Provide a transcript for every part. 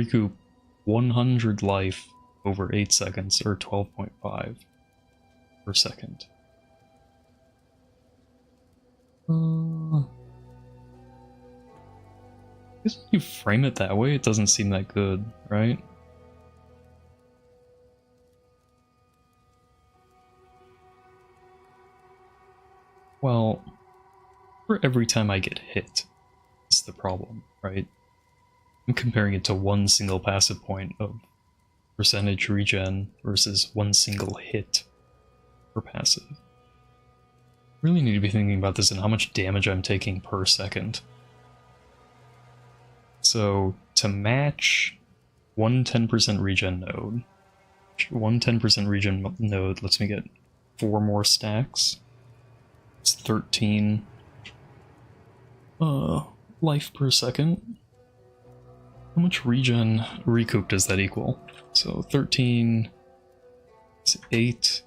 recoup 100 life over 8 seconds, or 12.5 per second. I guess when you frame it that way, it doesn't seem that good, right? Well, for every time I get hit, it's the problem, right? I'm comparing it to one single passive point of percentage regen versus one single hit per passive. Really need to be thinking about this and how much damage I'm taking per second. So, to match one 10% regen node, one 10% regen node lets me get 4 more stacks. It's 13 life per second. How much regen recoup does that equal? So 13 is 8.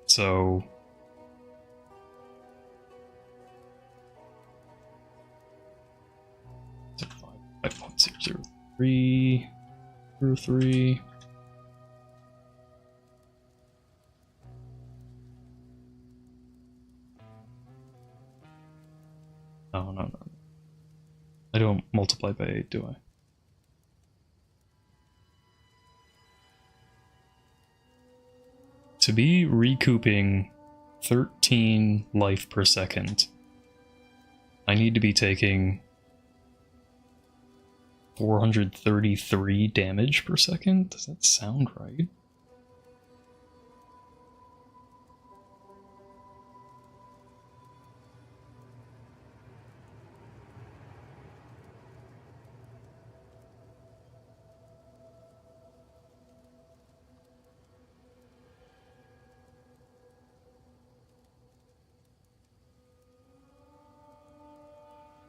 So 5.003 through 3. No. I don't multiply by 8, do I? To be recouping 13 life per second, I need to be taking 433 damage per second? Does that sound right?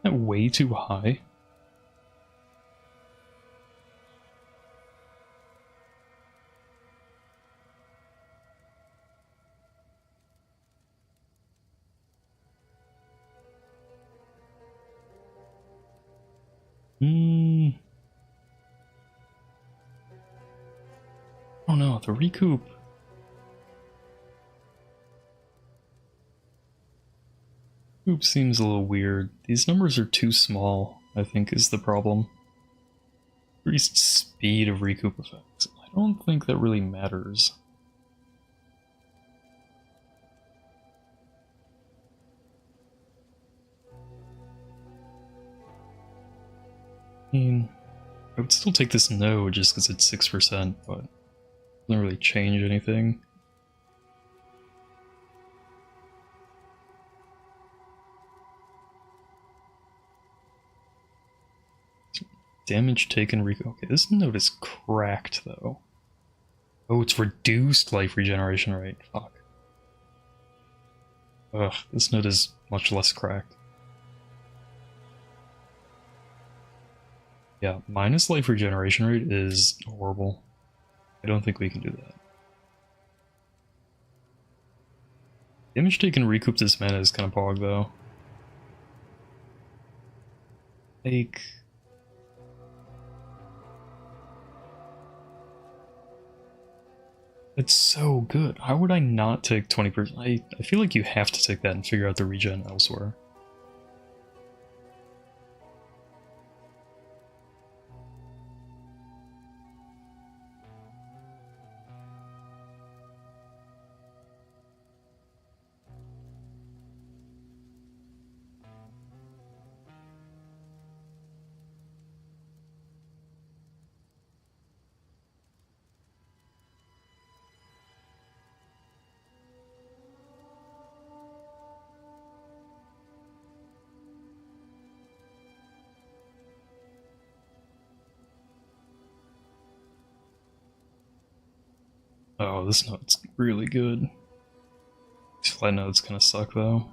Isn't that way too high? Oh no, the recoup. Recoup seems a little weird. These numbers are too small, I think, is the problem. Increased speed of recoup effects. I don't think that really matters. I mean, I would still take this node just because it's 6%, but it doesn't really change anything. Damage taken okay, this node is cracked though. Oh, it's reduced life regeneration rate. Fuck. Ugh, this node is much less cracked. Yeah, minus life regeneration rate is horrible. I don't think we can do that. Damage taken recouped this mana is kind of pog though. Like... It's so good. How would I not take 20%? I feel like you have to take that and figure out the regen elsewhere. Oh, this note's really good. These flat notes kind of suck though.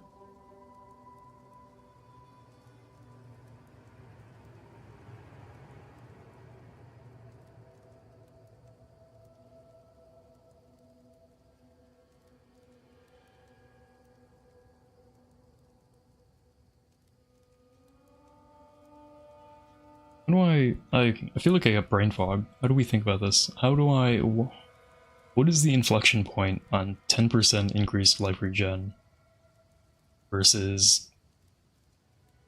How do I feel like I got brain fog. How do we think about this? How do I... What is the inflection point on 10% increased life regen versus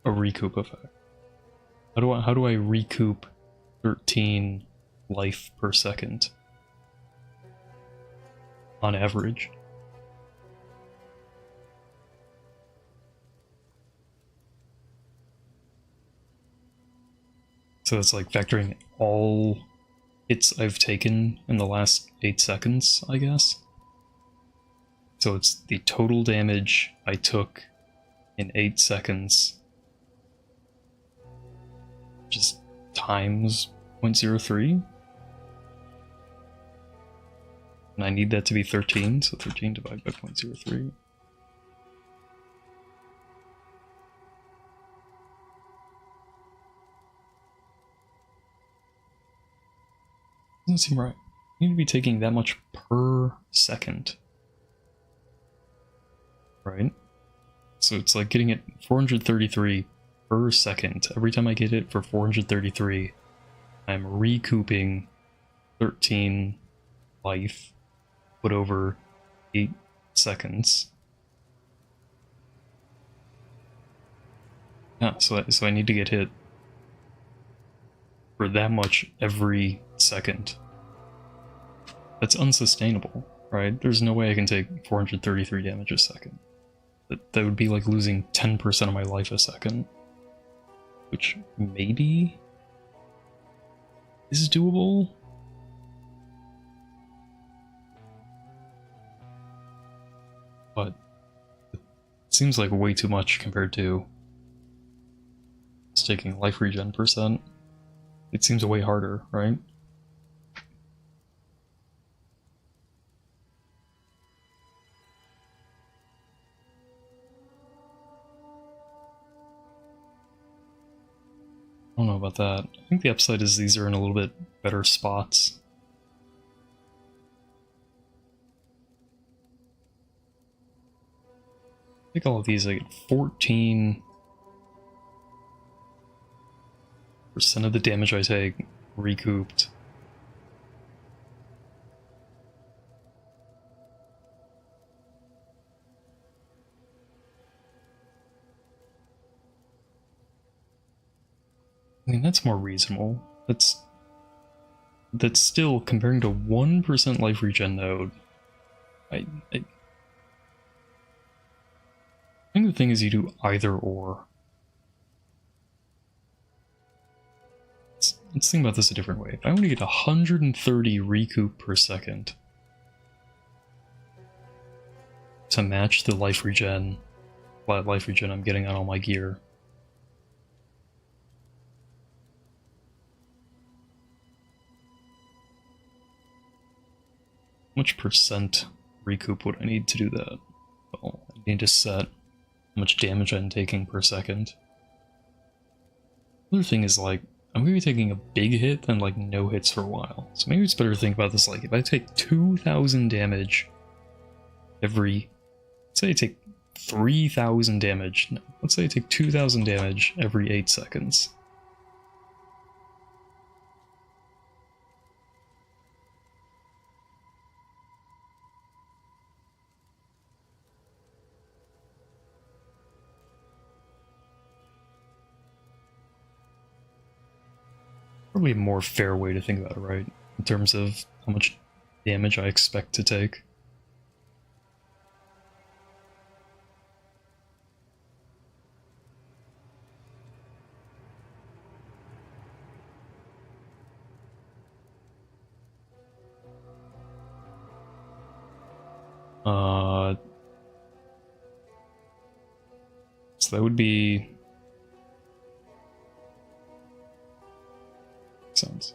a recoup effect? How do I recoup 13 life per second on average? So it's like factoring all hits I've taken in the last 8 seconds, I guess. So it's the total damage I took in 8 seconds, just times 0.03. And I need that to be 13, so 13 divided by 0.03. Doesn't seem right. You need to be taking that much per second. Right? So it's like getting it 433 per second. Every time I get it for 433, I'm recouping 13 life put over 8 seconds. Yeah, so I need to get hit for that much every second. That's unsustainable, right? There's no way I can take 433 damage a second. That would be like losing 10% of my life a second. Which maybe is doable? But it seems like way too much compared to just taking life regen percent. It seems way harder, right? I don't know about that. I think the upside is these are in a little bit better spots. Take all of these, I get 14% of the damage I take recouped. I mean, that's more reasonable. That's still, comparing to 1% life regen node, I think the thing is you do either or. Let's think about this a different way. If I want to get 130 recoup per second to match the life regen, flat life regen I'm getting on all my gear, how much percent recoup would I need to do that? Well, I need to set how much damage I'm taking per second. Other thing is, like, I'm going to be taking a big hit than like no hits for a while. So maybe it's better to think about this like, if I take 2,000 damage every... Let's say I take 3,000 damage. No, let's say I take 2,000 damage every 8 seconds. Probably a more fair way to think about it, right? In terms of how much damage I expect to take. So that would be... Sounds.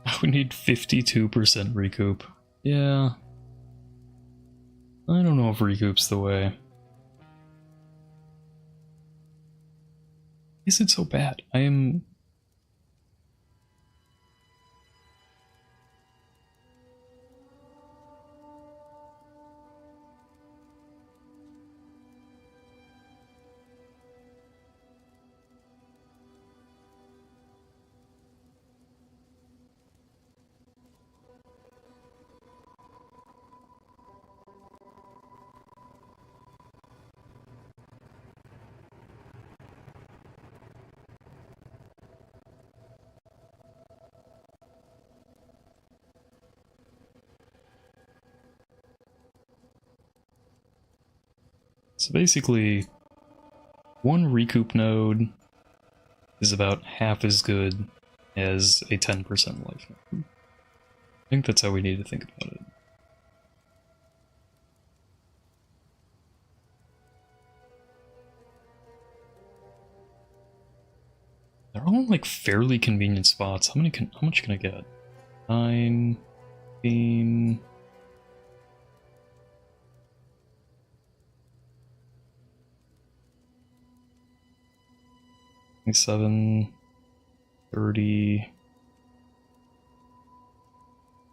I would need 52% recoup. Yeah. I don't know if recoup's the way. Is it so bad? I am... So basically, one recoup node is about half as good as a 10% life node. I think that's how we need to think about it. They're all like fairly convenient spots. How much can I get? 9, 15. 27, 30,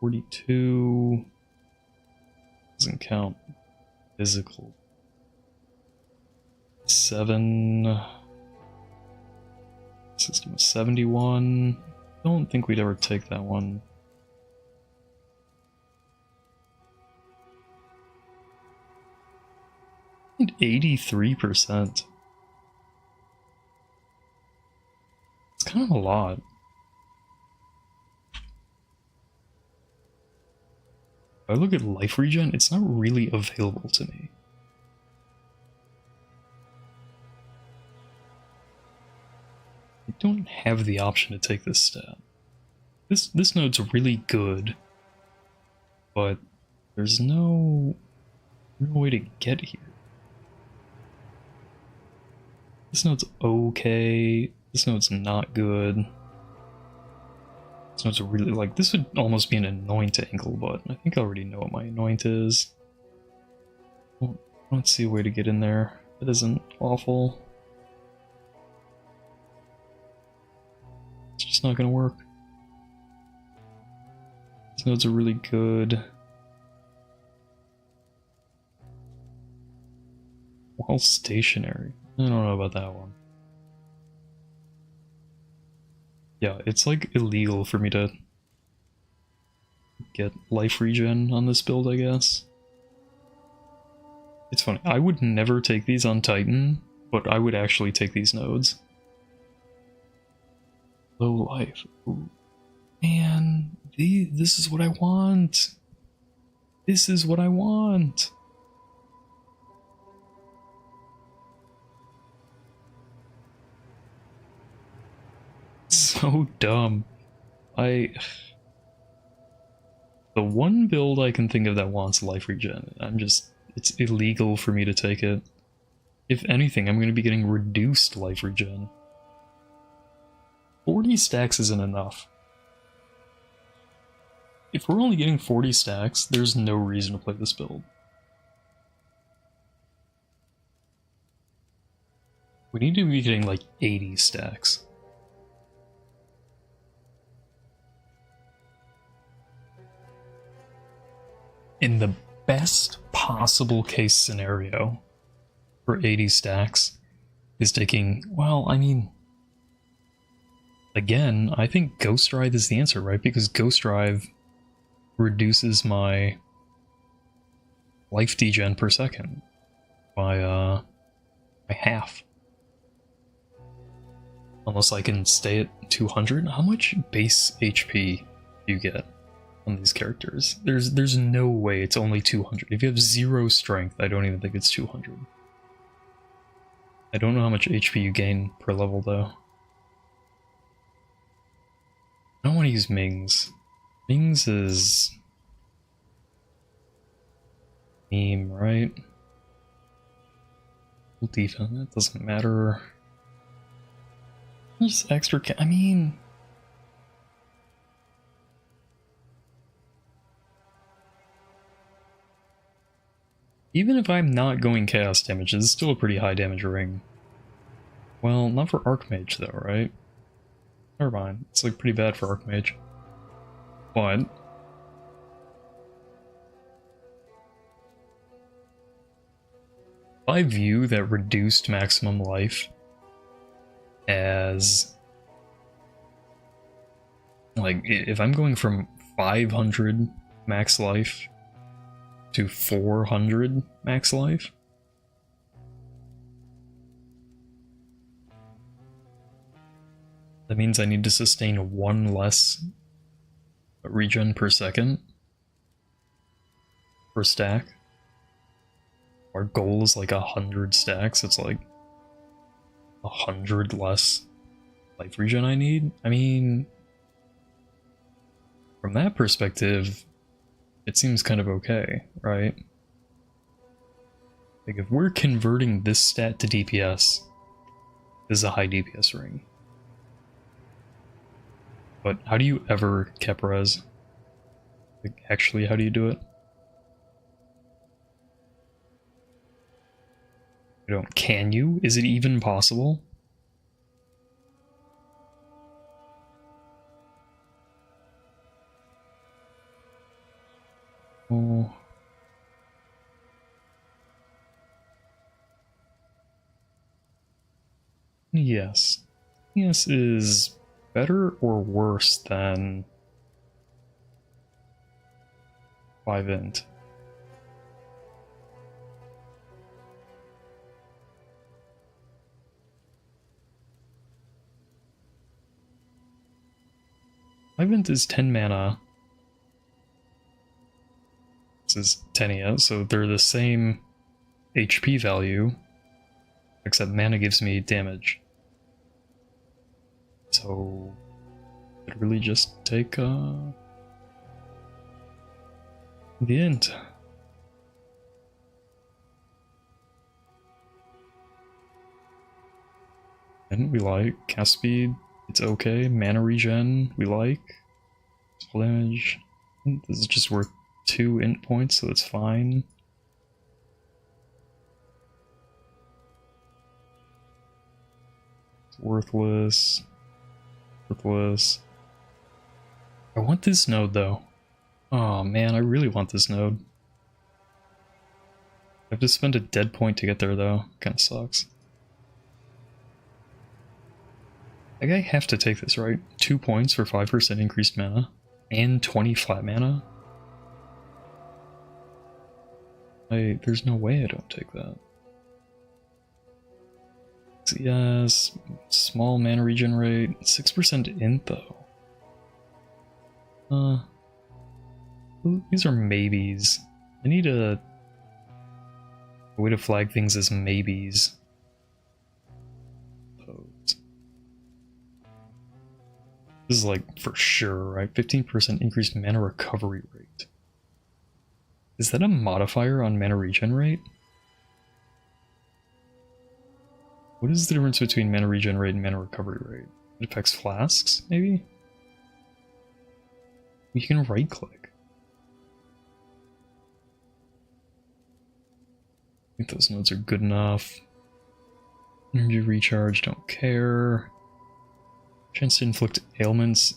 42, doesn't count physical. 7, 71, don't think we'd ever take that one. And 83%. It's kind of a lot. If I look at life regen, it's not really available to me. I don't have the option to take this stat. This node's really good, but there's no way to get here. This node's okay. This node's not good. This node's really, like, this would almost be an anoint angle, but I think I already know what my anoint is. I don't see a way to get in there. It isn't awful. It's just not gonna work. These nodes are really good. While stationary. I don't know about that one. Yeah, it's like illegal for me to get life regen on this build, I guess. It's funny, I would never take these on Titan, but I would actually take these nodes. Low life. Ooh. Man, this is what I want. This is what I want. So dumb. The one build I can think of that wants life regen, it's illegal for me to take it. If anything, I'm going to be getting reduced life regen. 40 stacks isn't enough. If we're only getting 40 stacks, there's no reason to play this build. We need to be getting like 80 stacks. In the best possible case scenario for 80 stacks is taking, well, I mean, again, I think Ghost Drive is the answer, right? Because Ghost Drive reduces my life degen per second by half. Unless I can stay at 200. How much base HP do you get on these characters? There's no way it's only 200. If you have 0 strength, I don't even think it's 200. I don't know how much HP you gain per level, though. I don't want to use Mings. Mings is meme, right? Defense, that doesn't matter. Just extra I mean... Even if I'm not going chaos damage, it's still a pretty high damage ring. Well, not for Archmage though, right? Never mind, it's like pretty bad for Archmage. But... I view that reduced maximum life as... like, if I'm going from 500 max life to 400 max life, that means I need to sustain 1 less regen per second per stack. our goal is like 100 stacks. It's like 100 less life regen I need. I mean, from that perspective, it seems kind of okay, right? Like if we're converting this stat to DPS, this is a high DPS ring. But how do you ever cap res? Like actually, how do you do it? I don't. Can you? Is it even possible? Oh. Yes. Yes is better or worse than 5 int. Int is 10 mana. This is 10 so they're the same HP value, except mana gives me damage. So I'd really just take the int. And we like cast speed, it's okay. Mana regen, we like. Full damage. This is just worth 2 int points, so it's fine. It's worthless. Worthless. I want this node though. Oh man, I really want this node. I have to spend a dead point to get there though. Kinda sucks. Like I have to take this, right? 2 points for 5% increased mana. And 20 flat mana? There's no way I don't take that. Yes, small mana regen rate, 6% int though. These are maybes. I need a way to flag things as maybes. This is like for sure, right? 15% increased mana recovery rate. Is that a modifier on mana regen rate? What is the difference between mana regen rate and mana recovery rate? It affects flasks, maybe? You can right click. I think those nodes are good enough. Energy recharge, don't care. Chance to inflict ailments,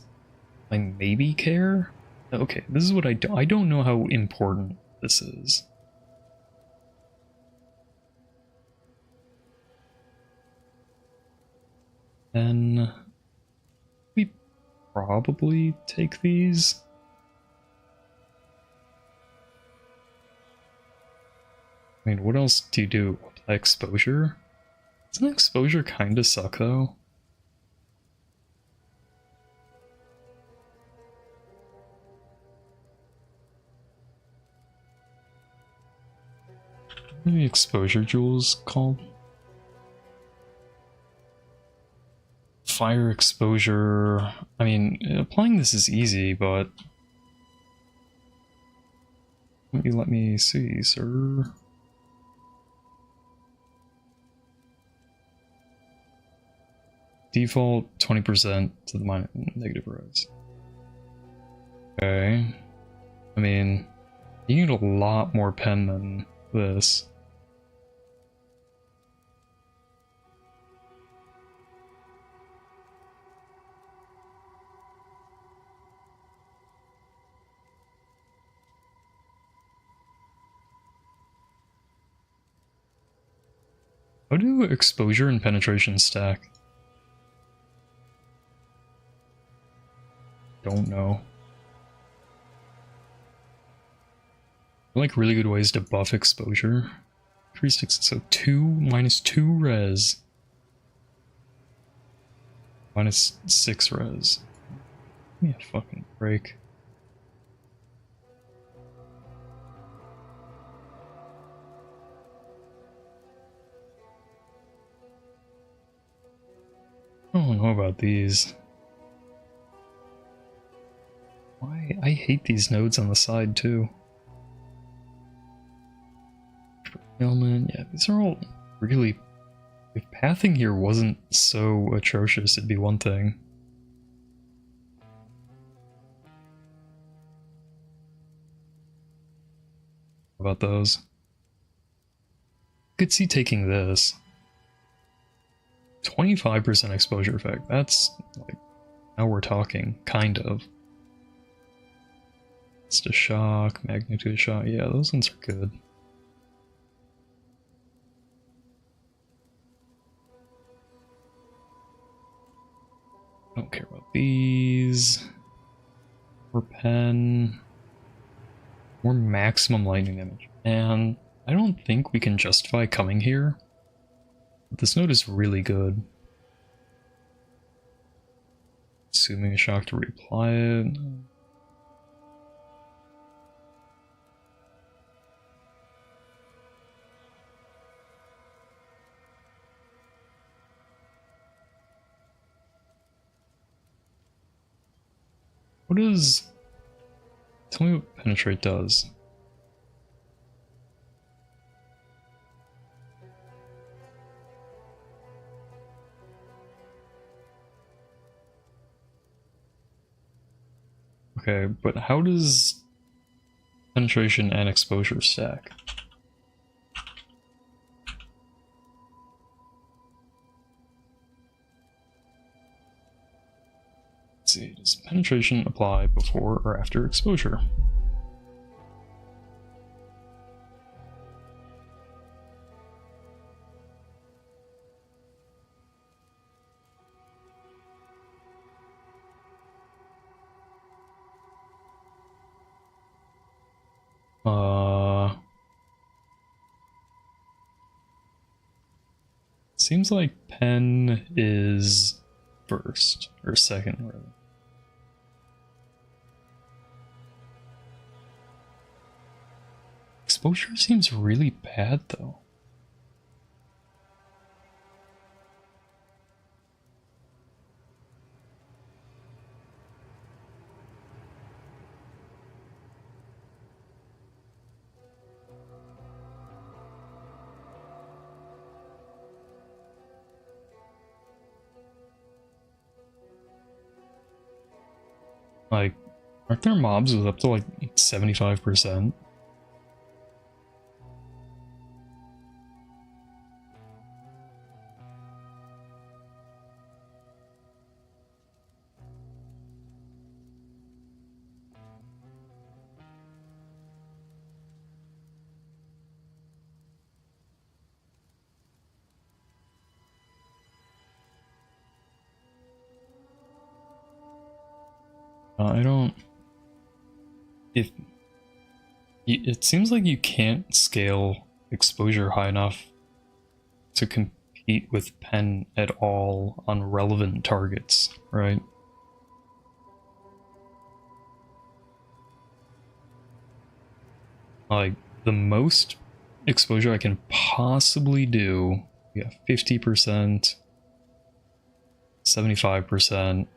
I maybe care? Okay, this is what I don't know how important this is. Then we probably take these. I mean, what else do you do? Apply exposure? Doesn't exposure kinda suck though? What are the exposure jewels called? Fire exposure. I mean, applying this is easy, but let me see, sir. Default 20% to the negative res. Okay. I mean, you need a lot more pen than this. How do exposure and penetration stack? Don't know. Like really good ways to buff exposure. 3/6, so 2 minus 2 res. Minus 6 res. Give me a fucking break. don't know about these. Why? I hate these nodes on the side too. Fulfillment, yeah, these are all really... If pathing here wasn't so atrocious, it'd be one thing. How about those? Could see taking this. 25% exposure effect, that's like, now we're talking, kind of. It's a shock, magnitude shock, yeah, those ones are good. Don't care about these. More pen. More maximum lightning damage. And I don't think we can justify coming here. This node is really good. Assuming a shock to reapply it. What does... Tell me what penetrate does. Okay, but how does penetration and exposure stack? Let's see, does penetration apply before or after exposure? Seems like pen is first, or second, rather. Exposure seems really bad, though. Like, aren't there mobs with up to like 75%? I don't... If... It seems like you can't scale exposure high enough to compete with pen at all on relevant targets, right? Like, the most exposure I can possibly do, yeah, 50%, 75%.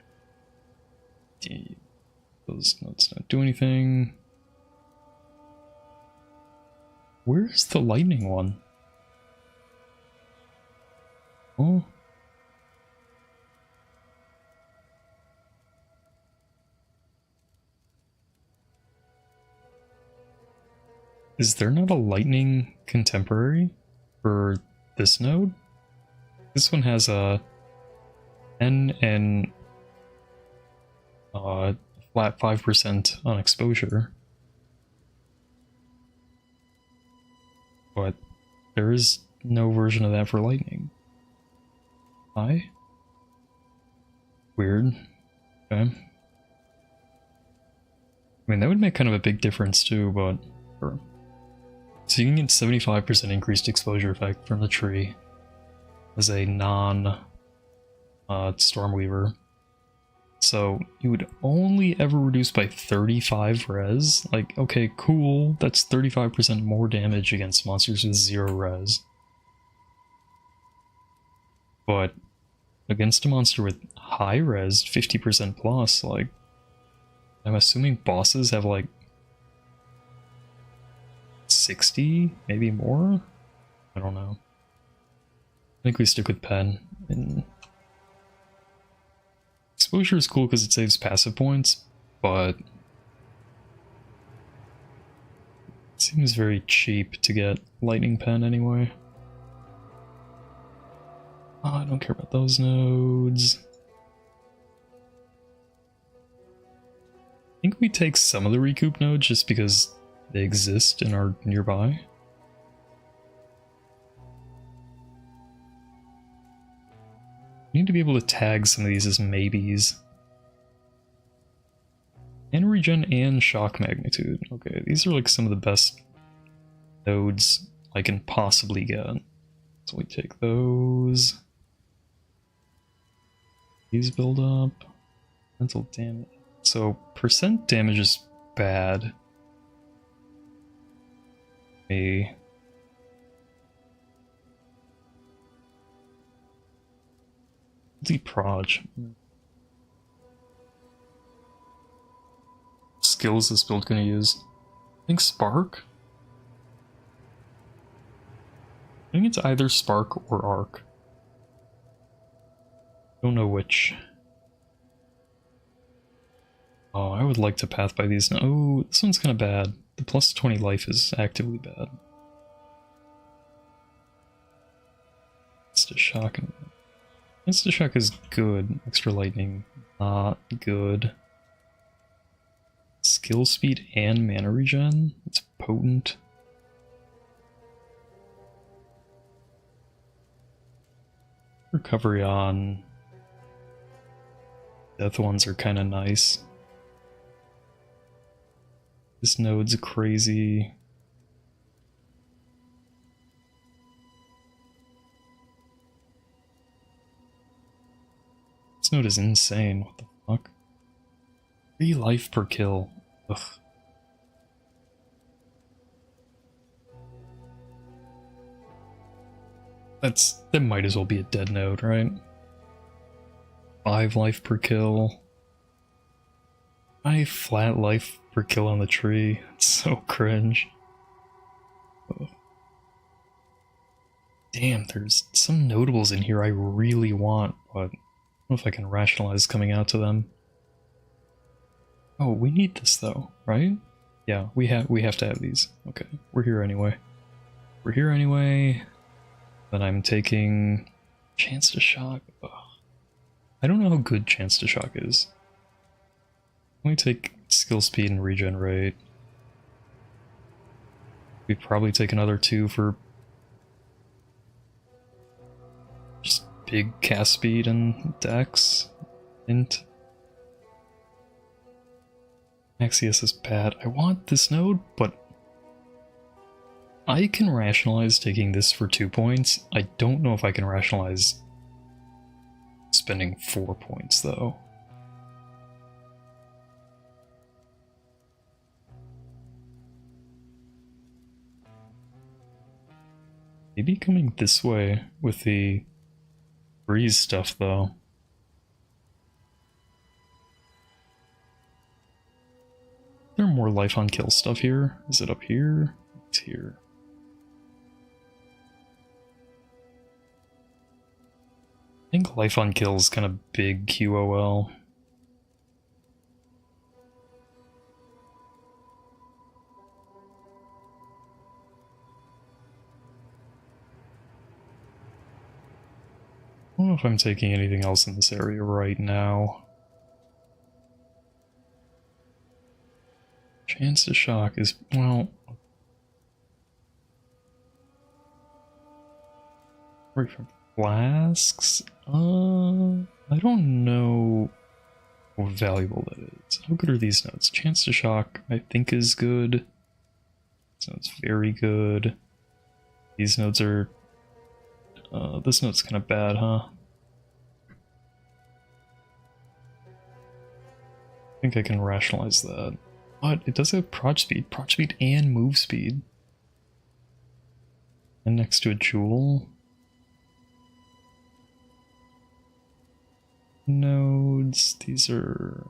Those notes not do anything. Where's the lightning one? Oh. Is there not a lightning contemporary for this node? This one has a N and flat 5% on exposure. But there is no version of that for lightning. Hi? Weird. Okay. I mean, that would make kind of a big difference too, but... Sure. So you can get 75% increased exposure effect from the tree as a non-Stormweaver. So you would only ever reduce by 35 res. Like, okay, cool, that's 35% more damage against monsters with 0 res. But against a monster with high res, 50% plus, like, I'm assuming bosses have like 60, maybe more? I don't know. I think we stick with pen. And exposure is cool because it saves passive points, but it seems very cheap to get lightning pen anyway. Oh, I don't care about those nodes. I think we take some of the recoup nodes just because they exist and are nearby. We need to be able to tag some of these as maybes. And regen and shock magnitude. Okay, these are like some of the best nodes I can possibly get. So we take those. These build up. Mental damage. So percent damage is bad. A proj. Skills this build gonna use? I think Spark? I think it's either Spark or Arc. Don't know which. Oh, I would like to path by these now. Oh, this one's kind of bad. The plus 20 life is actively bad. Insta shock. Insta shock is good. Extra lightning, not good. Skill speed and mana regen. It's potent. Recovery on death ones are kind of nice. This node's crazy. This node is insane. What the fuck? 3 life per kill. Ugh. That might as well be a dead node, right? 5 life per kill. 5 flat life per kill on the tree. It's so cringe. Ugh. Damn, there's some notables in here I really want, but I don't know if I can rationalize coming out to them. Oh, we need this though, right? Yeah, we have to have these. Okay, we're here anyway. We're here anyway. Then I'm taking Chance to Shock. Ugh. I don't know how good Chance to Shock is. Let me take skill speed and regen rate. We probably take another 2 for just big cast speed and dex. Int. Axios is bad. I want this node, but I can rationalize taking this for 2 points. I don't know if I can rationalize spending 4 points, though. Maybe coming this way with the breeze stuff, though. Is there more life on kill stuff here? Is it up here? It's here. I think life on kill is kind of big QOL. I don't know if I'm taking anything else in this area right now. Chance to Shock is, well... Right from flasks? I don't know how valuable that is. How good are these notes? Chance to Shock, I think, is good. This note's very good. These notes are... this note's kind of bad, huh? I think I can rationalize that. But it does have proj speed and move speed. And next to a jewel. nodes. These are...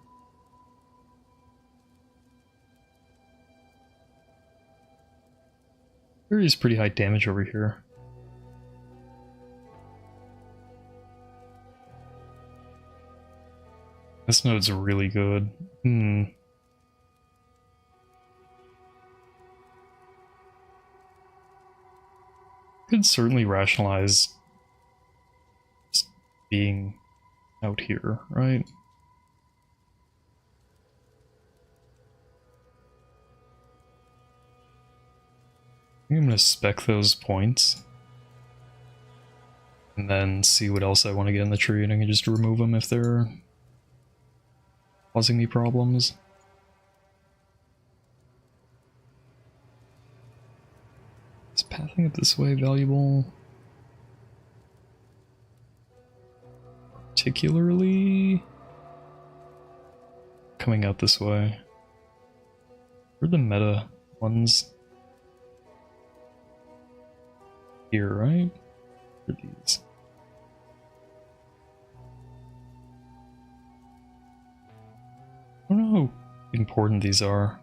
There is pretty high damage over here. This node's really good. Could certainly rationalize just being out here, right? I think I'm gonna spec those points. And then see what else I want to get in the tree, and I can just remove them if they're causing me problems. Is pathing it this way valuable? Particularly coming out this way. Where are the meta ones? Here, right? For these. I don't know how important these are.